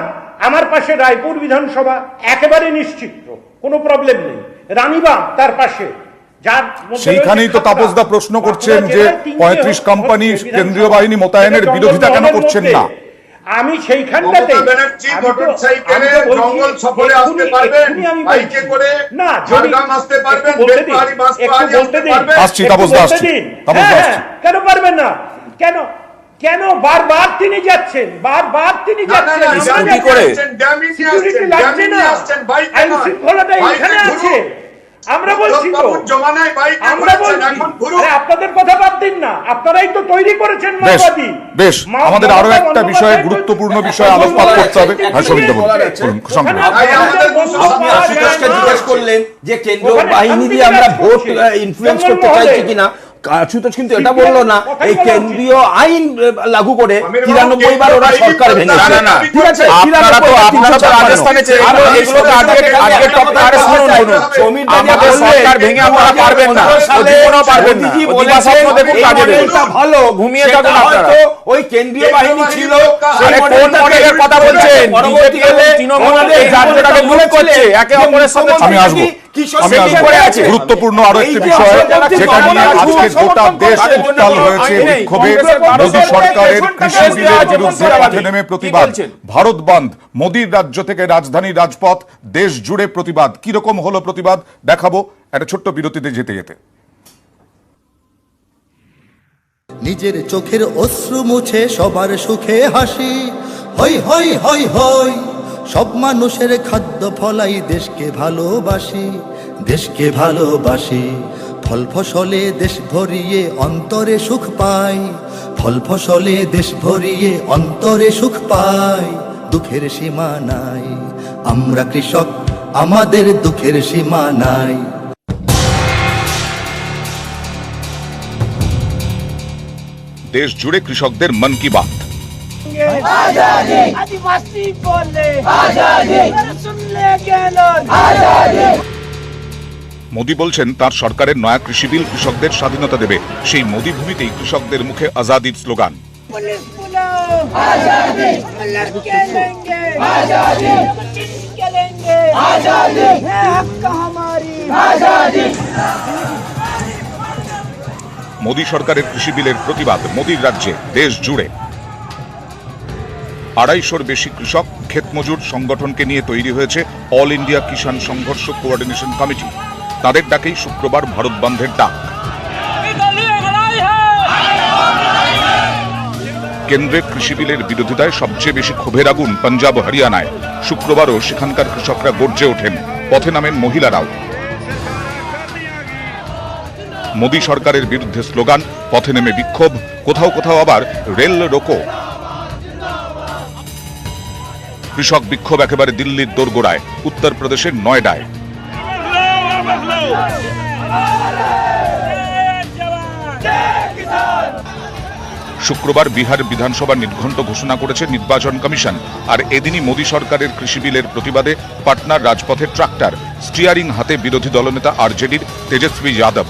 আমার পাশে রায়পুর বিধানসভা একেবারে নিশ্চিত, কোনো প্রবলেম নেই। রানীবাগ তার পাশে, যার মধ্যে সেইখানেই তো রয়েছে তাপসদা খাতড়া। প্রশ্ন করছেন যে বাঁকুড়া জেলায় 35 তিনটে কোম্পানি হচ্ছে কেন্দ্রীয় বাহিনী মোতায়েনের এটা বিরোধিতা কেন জঙ্গল করছেন মহলের না? মধ্যে। আমি সেইখানটাতে মমতা ব্যানার্জি মোটরসাইকেলে জঙ্গল সফরে আসতে পারবেন, বাইকে করে না ঝাড়গ্রাম আসতে পারবেন, বেলপাহাড়ি বাঁশপাহাড়ি আসতে পারবেন। আসছি, তাপসদা আসছি, তাপসদা আসছি। কেন পারবেন না? কেন কেন বারবার তিনি যাচ্ছেন, বারবার তিনি যাচ্ছেন, আমরা স্কুটি যাচ্ছি। করে। সিকিউরিটি লাগছে না, আইন শৃঙ্খলাটা এখানে আছে। আমরা বলছি তো, আমরা বলছি, আরে আপনাদের কথা বাদ দিন না, আপনারাই তো তৈরি করেছেন বেশ মাওবাদী। বেশ আমাদের আরো মমতা একটা বিষয়ে বন্দ্যোপাধ্যায় গুরুত্বপূর্ণ বলছে, বিষয়ে আলোকপাত করতে হবে। হ্যাঁ, সবিতা বলুন, বলুন, সঙ্গে। আপনি আশুতোষকে জিজ্ঞেস করলেন যে কেন্দ্রীয় বাহিনী দিয়ে আমরা ভোট ইনফ্লুয়েন্স করতে চাইছি কিনা। আশুতোষ কিন্তু এটা বললো না এই কেন্দ্রীয় আইন লাগু করে 93 বার ওরা সরকার ভেঙেছে। না, না, ঠিক আছে, আপনারা তো 93 রাজস্থানে এগুলো তো আজকে টপিক আরে শুনুন, আমাদের সরকার ভেঙে আপনারা পারবেন না, জীবনও পারবেন না। অধিবাসত্ব দেখুন কাজে দেবে। ভালো ঘুমিয়ে থাকুন আপনারা। ওই কেন্দ্রীয় বাহিনী ছিল আরে কোন মডেলের কথা বলছেন? বিজেপি এবং তৃণমূল এই রাজ্যটাকে লুট করছে একে অপরের সঙ্গে। আমি আসবো, আমি আসবো। গুরুত্বপূর্ণ আরো একটি বিষয় যেটা নিয়ে আজকে গোটা দেশ উত্তাল হয়েছে বিক্ষোভে। মোদী সরকারের কৃষি বিলের বিরুদ্ধে পথে নেমে প্রতিবাদ। ভারত বন্ধ, মোদীর রাজ্য থেকে রাজধানী রাজপথ, দেশ জুড়ে প্রতিবাদ। কিরকম হলো প্রতিবাদ দেখাবো একটা ছোট্ট বিরতিতে যেতে যেতে। নিজের চোখের অশ্রু মুছে সবার সুখে হাসি, হই হই হই হই সব মানুষের খাদ্য ফলাই দেশকে ভালোবাসি, দেশকে ভালোবাসি। ফল ফসলে দেশ ভরিয়ে অন্তরে সুখ পাই, ফল ফসলে দেশ ভরিয়ে অন্তরে সুখ পাই। দুঃখের সীমা নাই, আমরা কৃষক, আমাদের দুঃখের সীমা নাই। দেশ জুড়ে কৃষকদের মন কি বাত। आदिवासी बोले आजादी, सुन ले गैलन आजादी। মোদী বলছেন তার সরকারের নয়া কৃষি বিল কৃষকদের স্বাধীনতা দেবে। সেই মোদী ভূমিতেই কৃষকদের মুখে আজাদির স্লোগান। पुलिस बुलाओ आजादी, लड़के लेंगे आजादी, किसके लेंगे आजादी, है हक हमारी आजादी। মোদী সরকারের কৃষি বিলের প্রতিবাদ মোদীর রাজ্যে দেশ জুড়ে। 250-র বেশি কৃষক ক্ষেতমজুর সংগঠনকে নিয়ে তৈরি হয়েছে অল ইন্ডিয়া কিষাণ সংঘর্ষ কোঅর্ডিনেশন কমিটি। তাদের ডাকেই শুক্রবার ভারত বন্ধের ডাক। কেন্দ্রের কৃষি বিলের বিরোধিতায় সবচেয়ে বেশি ক্ষোভের আগুন পাঞ্জাব হরিয়ানায়। শুক্রবারও সেখানকার কৃষকরা গর্জে ওঠেন, পথে নামেন মহিলারাও। মোদী সরকারের বিরুদ্ধে স্লোগান, পথে নেমে বিক্ষোভ, কোথাও কোথাও আবার রেল রোকো। কৃষক বিক্ষোভ একেবারে দিল্লির দোরগোড়ায়, উত্তরপ্রদেশের নয়ডায়। শুক্রবার বিহার বিধানসভা নির্ঘণ্ট ঘোষণা করেছে নির্বাচন কমিশন। আর এদিনই মোদী সরকারের কৃষি বিলের প্রতিবাদে পাটনার রাজপথে ট্রাক্টর, স্টিয়ারিং হাতে বিরোধী দলনেতা আরজেডির তেজস্বী যাদব।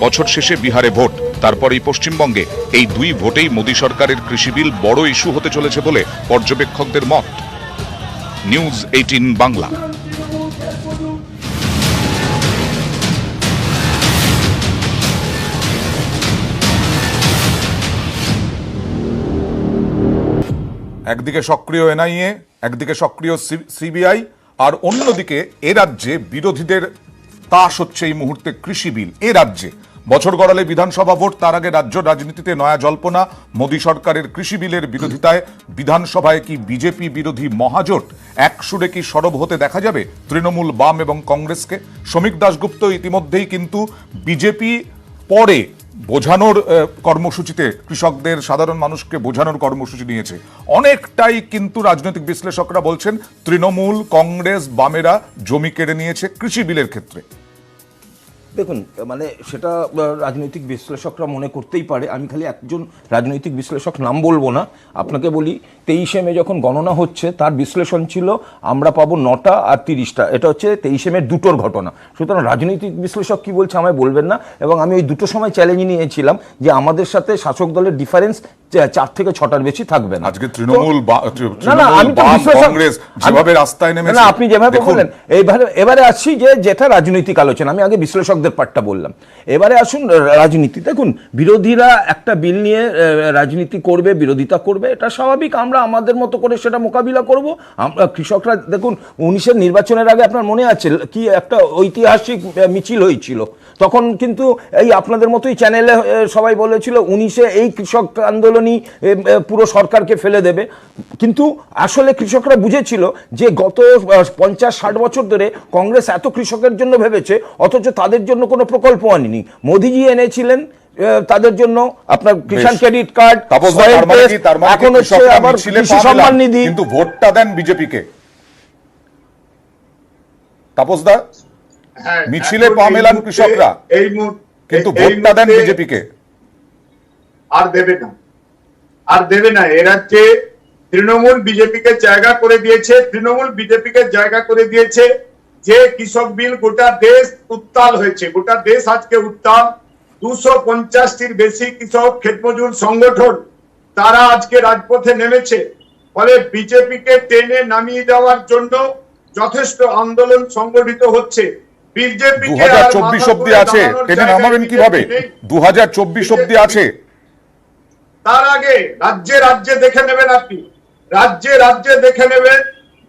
বছর শেষে বিহারে ভোট, তারপরেই পশ্চিমবঙ্গে। এই দুই ভোটেই মোদী সরকারের কৃষি বিল বড় ইস্যু হতে চলেছে বলে পর্যবেক্ষকদের মত। নিউজ 18 বাংলা। একদিকে সক্রিয় এনআইএ, একদিকে সক্রিয় সিবিআই, আর অন্যদিকে এ রাজ্যে বিরোধীদের তাস হচ্ছে এই মুহূর্তে কৃষি বিল। এ রাজ্যে বছর গড়ালে বিধানসভা ভোট, তার আগে রাজ্য রাজনীতিতে নয়া জল্পনা। মোদী সরকারের কৃষি বিলের বিরোধিতায় বিধানসভায় কি বিজেপি বিরোধী মহাজোট? এক সুরে কি সরব হতে দেখা যাবে তৃণমূল, বাম এবং কংগ্রেসকে? শ্রমিক দাশগুপ্ত ইতিমধ্যেই কিন্তু বিজেপি পরে বোঝানোর কর্মসূচিতে, কৃষকদের সাধারণ মানুষকে বোঝানোর কর্মসূচি নিয়েছে। অনেকটাই কিন্তু রাজনৈতিক বিশ্লেষকরা বলছেন তৃণমূল, কংগ্রেস, বামেরা জমি কেড়ে নিয়েছে কৃষি বিলের ক্ষেত্রে। দেখুন মানে সেটা রাজনৈতিক বিশ্লেষকরা মনে করতেই পারে, আমি খালি একজন রাজনৈতিক বিশ্লেষক নাম বলবো না, আপনাকে বলি 23শে মে যখন গণনা হচ্ছে তার বিশ্লেষণ ছিল আমরা পাবো 9টা আর 30টা, এটা হচ্ছে 23শে মে দুটোর ঘটনা। সুতরাং রাজনৈতিক বিশ্লেষক কি বলছে আমায় বলবেন না, এবং আমি ওই দুটো সময় চ্যালেঞ্জ নিয়েছিলাম যে আমাদের সাথে শাসক দলের ডিফারেন্স 4 থেকে 6টার বেশি থাকবে না। আজকে তৃণমূল আমি তো কংগ্রেস যেভাবে রাস্তায় নেমেছে, না আপনি যেভাবে বললেন এবারে আসছি যে যেটা রাজনৈতিক আলোচনা, আমি আগে বিশ্লেষকদের পার্টটা বললাম, এবারে আসুন রাজনীতি। দেখুন বিরোধীরা একটা বিল নিয়ে রাজনীতি করবে, বিরোধিতা করবে, এটা স্বাভাবিক, আমরা আমাদের মতো করে সেটা মোকাবিলা করব। আমরা কৃষকরা দেখুন 19-এর নির্বাচনের আগে আপনার মনে আছে কি একটা ঐতিহাসিক মিছিল হয়েছিল, তখন কিন্তু এই আপনাদের মতোই চ্যানেলে সবাই বলেছিল 19-এ এই কৃষক আন্দোলনই পুরো সরকারকে ফেলে দেবে, কিন্তু আসলে কৃষকরা বুঝেছিল যে গত 50-60 বছর ধরে কংগ্রেস এত কৃষকের জন্য ভেবেছে, অথচ তাদের জন্য কোনো প্রকল্প আনেনি। মোদিজি এনেছিলেন তাদের জন্য আপনার কিষাণ ক্রেডিট কার্ড, এখন হচ্ছে আবার কৃষি সম্মান নিধি, কিন্তু ভোটটা দেন বিজেপিকে। তাপসদা, মিছিলে পা মেলান কৃষকরা, এই কিন্তু ভোটটা দেন বিজেপিকে। আর দেবে না এ রাজ্যে তৃণমূল বিজেপিকে জায়গা করে দিয়েছে, তৃণমূল বিজেপিকে জায়গা করে দিয়েছে। যে কৃষক বিল গোটা দেশ উত্তাল হয়েছে, গোটা দেশ আজকে উত্তাল। 250টির বেশি কৃষক ক্ষেতমজুর সংগঠন তারা আজকে রাজপথে নেমেছে, ফলে বিজেপিকে টেনে নামিয়ে দেওয়ার জন্য যথেষ্ট আন্দোলন সংগঠিত হচ্ছে। 2024 অব্দি আছে, টেনে নামাবেন কিভাবে? 2024 অব্দি আছে। তার আগে রাজ্যে দেখে নেবেন, আপনি রাজ্যে দেখে নেবেন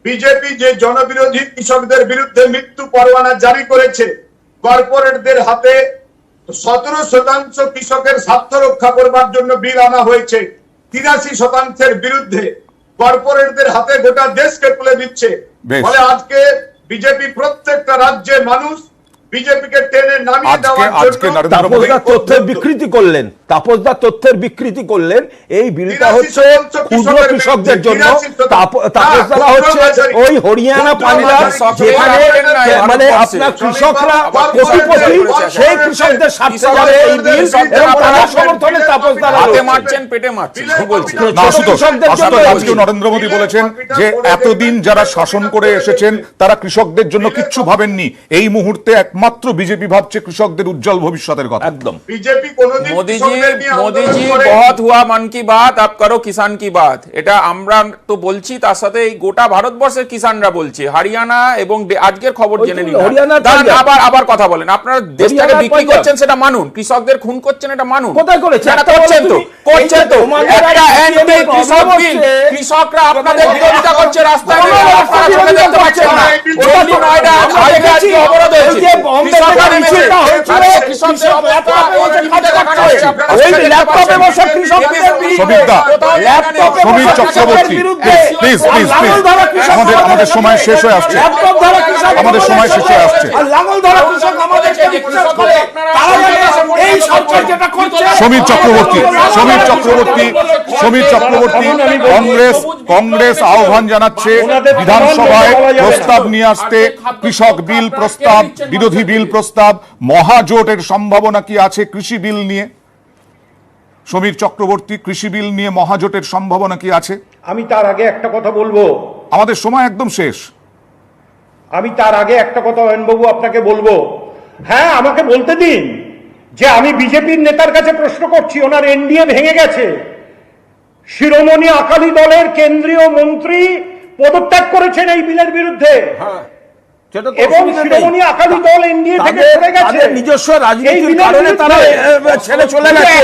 বিজেপি যে জনবিরোধী কৃষকদের বিরুদ্ধে মৃত্যু পরোয়ানা জারি করেছে। কর্পোরেটদের হাতে 17% কৃষকের স্বার্থ রক্ষা করবার জন্য বিল আনা হয়েছে, 83%-এর বিরুদ্ধে কর্পোরেটদের হাতে গোটা দেশকে তুলে দিচ্ছে। ফলে আজকে বিজেপি প্রত্যেকটা রাজ্যের মানুষ বিজেপিকে টেনে নামিয়ে দেওয়ার জন্য তাপসদা তথ্যের বিকৃতি করলেন। এই বিলটা হচ্ছে ক্ষুদ্র কৃষকদের জন্য, তাপসদা হচ্ছে ওই হরিয়ানা পাঞ্জাব যেখানে মানে আপনার কৃষকরা কোটিপতি, সেই কৃষকদের স্বার্থে যাবে এই বিল, এবং তার সমর্থনে তাপসদা হাতে মারছেন পেটে মারছেন বলছি। আজকে নরেন্দ্র মোদী বলেছেন যে এতদিন যারা শাসন করে এসেছেন তারা কৃষকদের জন্য কিচ্ছু ভাবেননি, এই মুহূর্তে একমাত্র বিজেপি ভাবছে কৃষকদের উজ্জ্বল ভবিষ্যতের কথা। একদম বিজেপি কোনোদিন মোদিজি বহুত হুয়া মন কি বাত, আপ করো কিষান কি বাত, এটা আমরা তো বলছি, তার সাথে এই গোটা ভারতবর্ষের কিষানরা বলছে। হরিয়ানা এবং আজকের খবর জেনে নিন, আবার কথা বলেন, আপনারা দেশটাকে বিক্রি করছেন সেটা মানুন, কৃষকদের খুন করছেন এটা মানুন। কোথায় করেছে? করছেন তো একটা অ্যান্টি কৃষক বিল, কৃষকরা আপনাদের বিরোধিতা করছে রাস্তায়, আপনারা চোখে দেখতে পাচ্ছেন না। দিল্লি নয়ডা হাইওয়ে আজকে অবরোধ হয়েছে, কৃষকরা নেমেছে, কৃষকদের অবস্থা ওই ল্যাপটপে বসে কৃষকদের সমীর চক্রবর্তী, প্লিজ আমাদের সময় শেষ হয়ে আসছে, আমাদের সময় শেষ হয়ে আসছে। সমীর চক্রবর্তী কংগ্রেস আহ্বান জানাচ্ছে বিধানসভায় প্রস্তাব নিয়ে আসতে, কৃষক বিল প্রস্তাব, বিরোধী বিল প্রস্তাব, মহাজোটের সম্ভাবনা কি আছে কৃষি বিল নিয়ে? সমীর চক্রবর্তী, কৃষি বিল নিয়ে মহাজোটের সম্ভাবনা কি আছে? আমি তার আগে একটা কথা বলবো, আমাদের সময় একদম শেষ। আমি তার আগে একটা কথা অয়নবাবু আপনাকে বলবো, হ্যাঁ আমাকে বলতে দিন যে আমি বিজেপির নেতার কাছে প্রশ্ন করছি, ওনার এনডিএ ভেঙে গেছে, শিরোমণি আকালি দলের কেন্দ্রীয় মন্ত্রী পদত্যাগ করেছেন এই বিলের বিরুদ্ধে, এবং শিরোমণি আকালি দল এনডিএ থেকে সরে গেছে, নিজস্ব রাজনীতির কারণে তারা ছেড়ে চলে গেছে।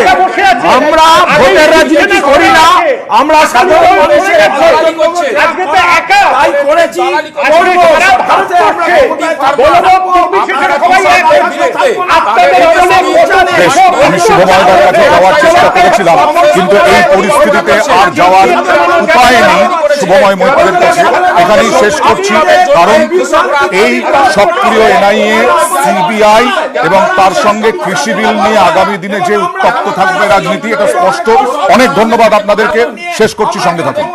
আমরা ভোটের রাজনীতি করি না, আমরা সাধারণ মানুষের আজকে তো একা তাই করেছি। আমি শুভময়দার কাছে যাওয়ার চেষ্টা করেছিলাম, কিন্তু এই পরিস্থিতিতে আর যাওয়ার উপায় নেই। শুভময় মৈত্রের কাছে এখানেই শেষ করছি, কারণ এই সক্রিয় এনআইএ, সিবিআই এবং তার সঙ্গে কৃষি বিল নিয়ে আগামী দিনে যে উত্তপ্ত থাকবে রাজনীতি, এটা স্পষ্ট। অনেক ধন্যবাদ আপনাদেরকে, শেষ করছি, সঙ্গে থাকুন।